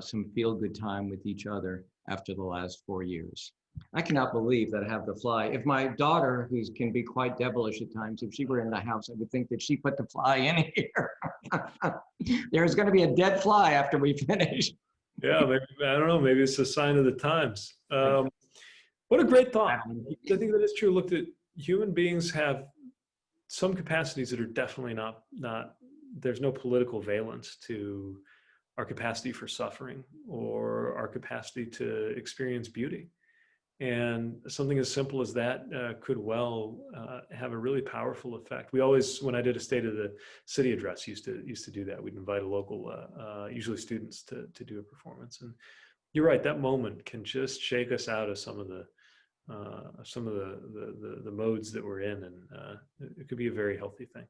[SPEAKER 1] some feel-good time with each other after the last 4 years. I cannot believe that I have the fly. If my daughter, who can be quite devilish at times, if she were in the house, I would think that she put the fly in here. There's going to be a dead fly after we finish.
[SPEAKER 3] Yeah, maybe, I don't know. Maybe it's a sign of the times. What a great thought. I think that is true. Look, that human beings have some capacities that are definitely not. There's no political valence to our capacity for suffering or our capacity to experience beauty. And something as simple as that could well have a really powerful effect. We always, when I did a State of the City address, used to do that. We'd invite a local, usually students, to do a performance. And you're right, that moment can just shake us out of some of the modes that we're in, and it could be a very healthy thing.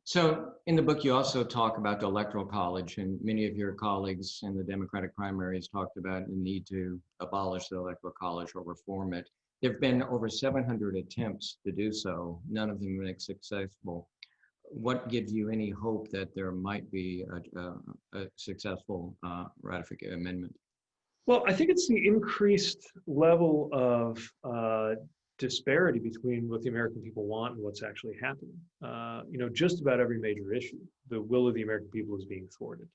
[SPEAKER 1] So in the book, you also talk about the Electoral College, and many of your colleagues in the Democratic primaries talked about the need to abolish the Electoral College or reform it. There have been over 700 attempts to do so, none of them have been successful. What gives you any hope that there might be a successful ratification amendment?
[SPEAKER 3] Well, I think it's the increased level of disparity between what the American people want and what's actually happening. Just about every major issue, the will of the American people is being thwarted.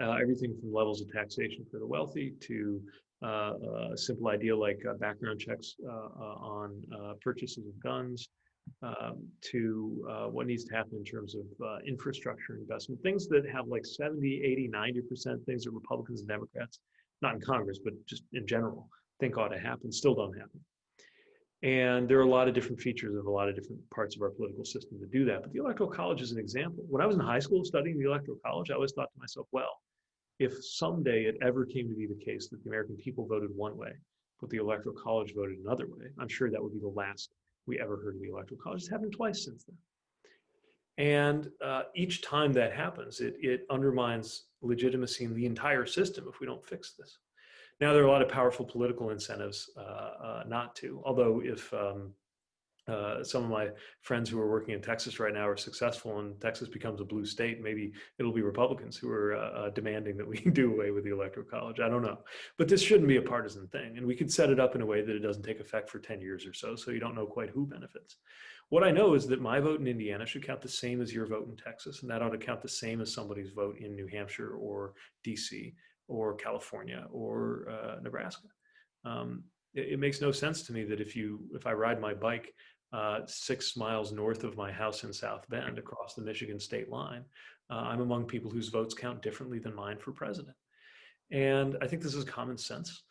[SPEAKER 3] Everything from levels of taxation for the wealthy to a simple idea like background checks on purchases of guns, to what needs to happen in terms of infrastructure investment, things that have like 70, 80, 90% things that Republicans and Democrats, not in Congress, but just in general, think ought to happen, still don't happen. And there are a lot of different features of a lot of different parts of our political system to do that. But the Electoral College is an example. When I was in high school studying the Electoral College, I always thought to myself, well, if someday it ever came to be the case that the American people voted one way, but the Electoral College voted another way, I'm sure that would be the last we ever heard of the Electoral College. It's happened twice since then. And each time that happens, it undermines legitimacy in the entire system if we don't fix this. Now, there are a lot of powerful political incentives not to, although if some of my friends who are working in Texas right now are successful and Texas becomes a blue state, maybe it'll be Republicans who are demanding that we do away with the Electoral College. I don't know. But this shouldn't be a partisan thing. And we could set it up in a way that it doesn't take effect for 10 years or so you don't know quite who benefits. What I know is that my vote in Indiana should count the same as your vote in Texas, and that ought to count the same as somebody's vote in New Hampshire or DC or California or Nebraska. It makes no sense to me that if I ride my bike 6 miles north of my house in South Bend across the Michigan state line, I'm among people whose votes count differently than mine for president. And I think this is common sense.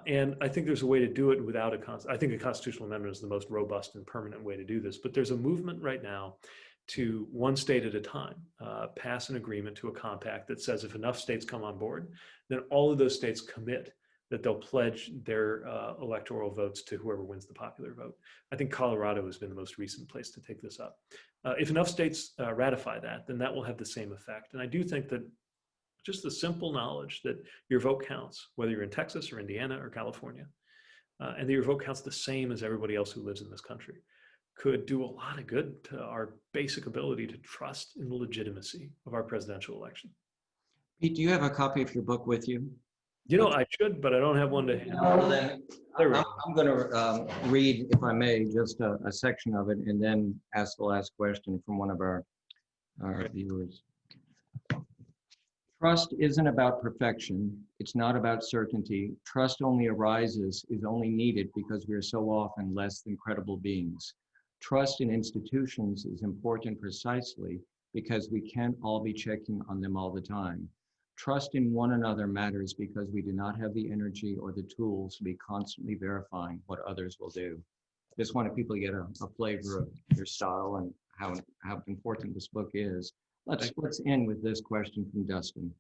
[SPEAKER 3] And I think there's a way to do it without I think a constitutional amendment is the most robust and permanent way to do this. But there's a movement right now to one state at a time pass an agreement to a compact that says if enough states come on board, then all of those states commit that they'll pledge their electoral votes to whoever wins the popular vote. I think Colorado has been the most recent place to take this up. If enough states ratify that, then that will have the same effect. And I do think that just the simple knowledge that your vote counts, whether you're in Texas or Indiana or California, and that your vote counts the same as everybody else who lives in this country, could do a lot of good to our basic ability to trust in the legitimacy of our presidential election.
[SPEAKER 1] Pete, do you have a copy of your book with you?
[SPEAKER 3] I should, but I don't have one to hand.
[SPEAKER 1] Well, then I'm going to read, if I may, just a section of it and then ask the last question from one of our viewers. Trust isn't about perfection. It's not about certainty. Trust only arises, is only needed because we are so often less than credible beings. Trust in institutions is important precisely because we can't all be checking on them all the time. Trust in one another matters because we do not have the energy or the tools to be constantly verifying what others will do. Just wanted people to get a flavor of your style and how important this book is. Let's end with this question from Dustin.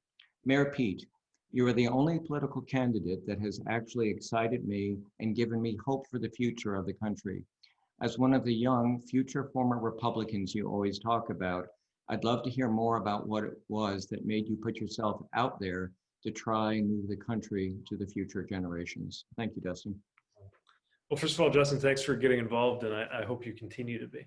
[SPEAKER 1] Mayor Pete, you are the only political candidate that has actually excited me and given me hope for the future of the country. As one of the young future former Republicans you always talk about, I'd love to hear more about what it was that made you put yourself out there to try and move the country to the future generations. Thank you, Dustin.
[SPEAKER 3] Well, first of all, Justin, thanks for getting involved, and I hope you continue to be.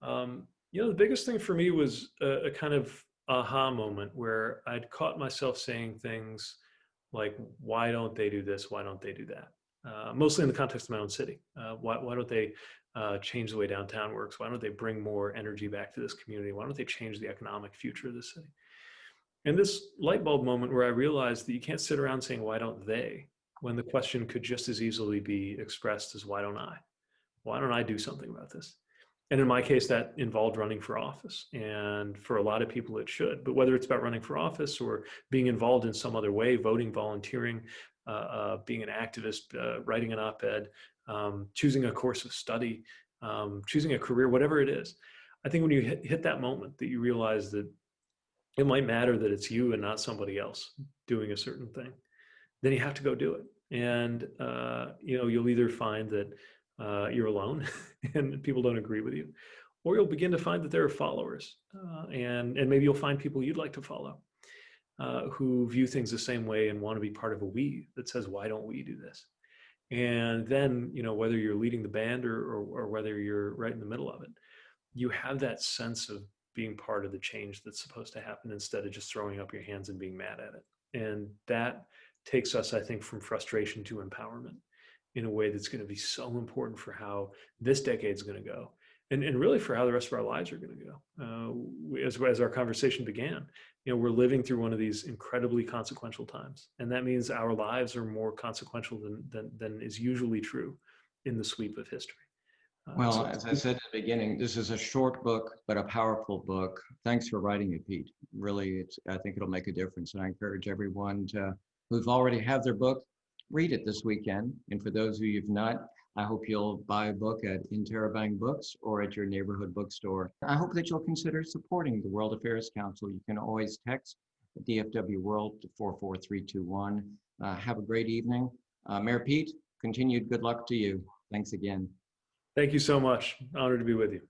[SPEAKER 3] The biggest thing for me was a kind of aha moment where I'd caught myself saying things like, why don't they do this? Why don't they do that? Mostly in the context of my own city. Why don't they change the way downtown works? Why don't they bring more energy back to this community? Why don't they change the economic future of the city? And this light bulb moment where I realized that you can't sit around saying, why don't they? When the question could just as easily be expressed as, why don't I? Why don't I do something about this? And in my case, that involved running for office. And for a lot of people, it should. But whether it's about running for office or being involved in some other way, voting, volunteering, being an activist, writing an op-ed, choosing a course of study, choosing a career, whatever it is, I think when you hit that moment that you realize that it might matter that it's you and not somebody else doing a certain thing, then you have to go do it. And you'll either find that you're alone and people don't agree with you, or you'll begin to find that there are followers, and maybe you'll find people you'd like to follow who view things the same way and want to be part of a we that says, why don't we do this? And then, whether you're leading the band or whether you're right in the middle of it, you have that sense of being part of the change that's supposed to happen instead of just throwing up your hands and being mad at it. And that takes us, I think, from frustration to empowerment in a way that's going to be so important for how this decade's going to go, and really for how the rest of our lives are going to go. As our conversation began, we're living through one of these incredibly consequential times, and that means our lives are more consequential than is usually true in the sweep of history.
[SPEAKER 1] Well, as I said at the beginning, this is a short book, but a powerful book. Thanks for writing it, Pete. Really, I think it'll make a difference. And I encourage everyone who've already have their book, read it this weekend. And for those of you who've not, I hope you'll buy a book at Interabang Books or at your neighborhood bookstore. I hope that you'll consider supporting the World Affairs Council. You can always text dfwworld to 44321. Have a great evening. Mayor Pete, continued good luck to you. Thanks again.
[SPEAKER 3] Thank you so much. Honored to be with you.